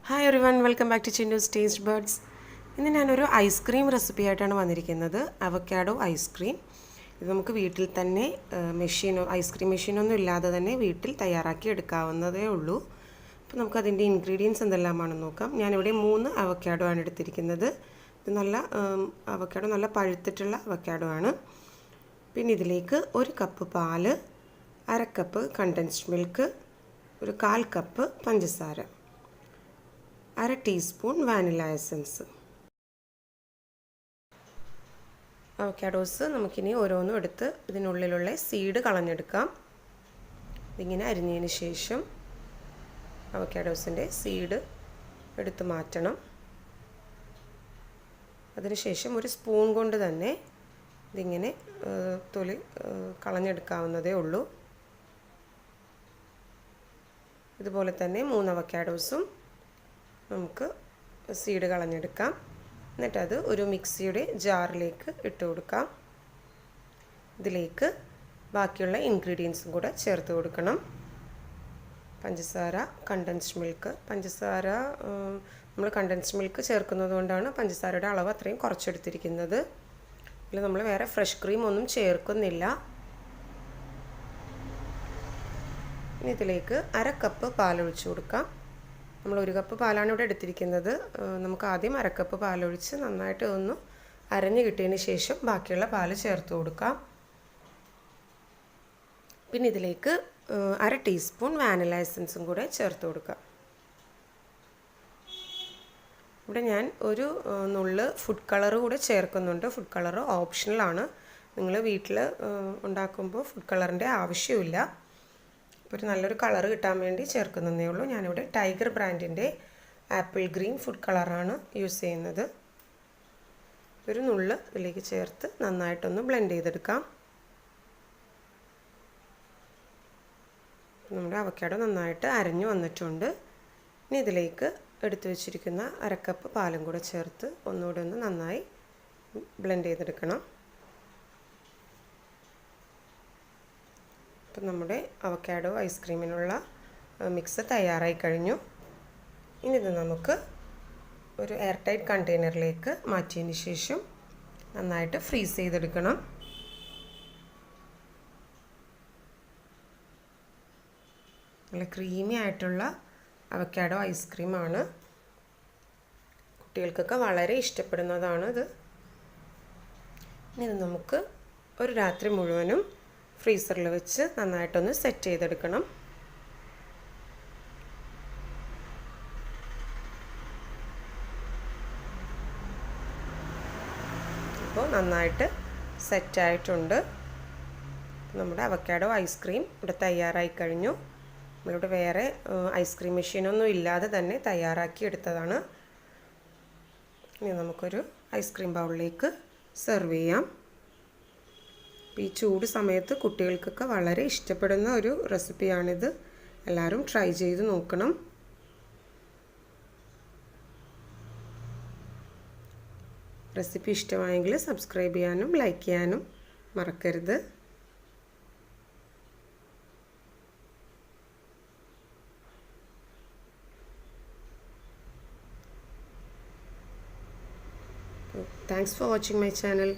Hi everyone, welcome back to Chinnus Taste Buds. ഇന്ന് ഞാനൊരു ice cream recipe ആയിട്ടാണ് വന്നിരിക്കുന്നത്. Avocado ice cream. ഇത് നമുക്ക് വീട്ടിൽ തന്നെ ഐസ്ക്രീം മെഷീനൊന്നും ഇല്ലാതെ തന്നെ വീട്ടിൽ തയ്യാറാക്കി എടുക്കാവുന്നതേ ഉള്ളൂ. അപ്പോൾ നമുക്ക് അതിൻ്റെ ഇൻഗ്രീഡിയൻസ് എന്തെല്ലാമാണെന്ന് നോക്കാം. ഞാനിവിടെ 3 അവക്കാഡോ ആണ് എടുത്തിരിക്കുന്നത്. ഇത് അവക്കാഡോ നല്ല പഴുത്തിട്ടുള്ള അവക്കാഡോ ആണ്. പിന്നെ ഇതിലേക്ക് 1 കപ്പ് പാല്, 1/2 കപ്പ് കണ്ടൻസ്ഡ് മിൽക്ക്, ഒരു 1/4 കപ്പ് പഞ്ചസാര, 1/2 ടീസ്പൂൺ വാനില എസൻസ്. അവക്കാഡോസ് നമുക്കിനി ഓരോന്നും എടുത്ത് ഇതിനുള്ളിലുള്ള സീഡ് കളഞ്ഞെടുക്കാം. ഇതിങ്ങനെ അരിഞ്ഞതിന് ശേഷം അവക്കാഡോസിൻ്റെ സീഡ് എടുത്ത് മാറ്റണം. അതിനുശേഷം ഒരു സ്പൂൺ കൊണ്ട് തന്നെ ഇതിങ്ങനെ തൊലി കളഞ്ഞെടുക്കാവുന്നതേ ഉള്ളൂ. ഇതുപോലെ തന്നെ 3 അവക്കാഡോസും നമുക്ക് സീഡ് കളഞ്ഞെടുക്കാം. എന്നിട്ടത് ഒരു മിക്സിയുടെ ജാറിലേക്ക് ഇട്ട് കൊടുക്കാം. ഇതിലേക്ക് ബാക്കിയുള്ള ഇൻഗ്രീഡിയൻസും കൂടെ ചേർത്ത് കൊടുക്കണം. പഞ്ചസാര, കണ്ടൻസ്ഡ് മിൽക്ക്. നമ്മൾ കണ്ടൻസ്ഡ് മിൽക്ക് ചേർക്കുന്നത് കൊണ്ടാണ് പഞ്ചസാരയുടെ അളവ് അത്രയും കുറച്ചെടുത്തിരിക്കുന്നത്. ഇതിൽ നമ്മൾ വേറെ ഫ്രഷ് ക്രീം ഒന്നും ചേർക്കുന്നില്ല. ഇനി ഇതിലേക്ക് 1/2 കപ്പ് പാലൊഴിച്ച് കൊടുക്കാം. നമ്മൾ 1 കപ്പ് പാലാണ് ഇവിടെ എടുത്തിരിക്കുന്നത്. നമുക്ക് ആദ്യം 1/2 കപ്പ് പാലൊഴിച്ച് നന്നായിട്ട് ഒന്ന് അരഞ്ഞ് കിട്ടിയതിന് ശേഷം ബാക്കിയുള്ള പാല് ചേർത്ത് കൊടുക്കാം. പിന്നെ ഇതിലേക്ക് 1/2 ടീസ്പൂൺ വാനില എസൻസും കൂടെ ചേർത്ത് കൊടുക്കാം. ഇവിടെ ഞാൻ ഒരു നുള്ള് ഫുഡ് കളർ കൂടെ ചേർക്കുന്നുണ്ട്. ഫുഡ് കളർ ഓപ്ഷണലാണ്. നിങ്ങൾ വീട്ടിൽ ഉണ്ടാക്കുമ്പോൾ ഫുഡ് കളറിൻ്റെ ആവശ്യമില്ല. ഒരു നല്ലൊരു കളർ കിട്ടാൻ വേണ്ടി ചേർക്കുന്നതേ ഉള്ളൂ. ഞാനിവിടെ ടൈഗർ ബ്രാൻഡിൻ്റെ ആപ്പിൾ ഗ്രീൻ ഫുഡ് കളറാണ് യൂസ് ചെയ്യുന്നത്. ഒരു നുള്ള് ഇതിലേക്ക് ചേർത്ത് നന്നായിട്ടൊന്ന് ബ്ലെൻഡ് ചെയ്തെടുക്കാം. നമ്മുടെ അവക്കാഡോ നന്നായിട്ട് അരഞ്ഞു വന്നിട്ടുണ്ട്. ഇനി ഇതിലേക്ക് എടുത്തു വെച്ചിരിക്കുന്ന 1/2 കപ്പ് പാലും കൂടെ ചേർത്ത് ഒന്നുകൂടെ ഒന്ന് നന്നായി ബ്ലെൻഡ് ചെയ്തെടുക്കണം. അപ്പം നമ്മുടെ അവക്കാഡോ ഐസ്ക്രീമിനുള്ള മിക്സ് തയ്യാറായി കഴിഞ്ഞു. ഇനി ഇത് നമുക്ക് ഒരു എയർ ടൈറ്റ് കണ്ടെയ്നറിലേക്ക് മാറ്റിയതിന് ശേഷം നന്നായിട്ട് ഫ്രീസ് ചെയ്തെടുക്കണം. നല്ല ക്രീമി ആയിട്ടുള്ള അവക്കാഡോ ഐസ്ക്രീമാണ്. കുട്ടികൾക്കൊക്കെ വളരെ ഇഷ്ടപ്പെടുന്നതാണ് ഇത്. ഇനി ഇത് നമുക്ക് ഒരു രാത്രി മുഴുവനും ഫ്രീസറിൽ വെച്ച് നന്നായിട്ടൊന്ന് സെറ്റ് ചെയ്തെടുക്കണം. അപ്പോൾ നന്നായിട്ട് സെറ്റായിട്ടുണ്ട്. നമ്മുടെ അവക്കാഡോ ഐസ്ക്രീം ഇവിടെ തയ്യാറായി കഴിഞ്ഞു. നമ്മളിവിടെ വേറെ ഐസ്ക്രീം മെഷീനൊന്നും ഇല്ലാതെ തന്നെ തയ്യാറാക്കി എടുത്തതാണ്. ഇനി നമുക്കൊരു ഐസ്ക്രീം ബൗളിലേക്ക് സെർവ് ചെയ്യാം. ഈ ചൂട് സമയത്ത് കുട്ടികൾക്കൊക്കെ വളരെ ഇഷ്ടപ്പെടുന്ന ഒരു റെസിപ്പിയാണിത്. എല്ലാവരും ട്രൈ ചെയ്ത് നോക്കണം. റെസിപ്പി ഇഷ്ടമായെങ്കിൽ സബ്സ്ക്രൈബ് ചെയ്യാനും ലൈക്ക് ചെയ്യാനും മറക്കരുത്. Thanks for watching my channel.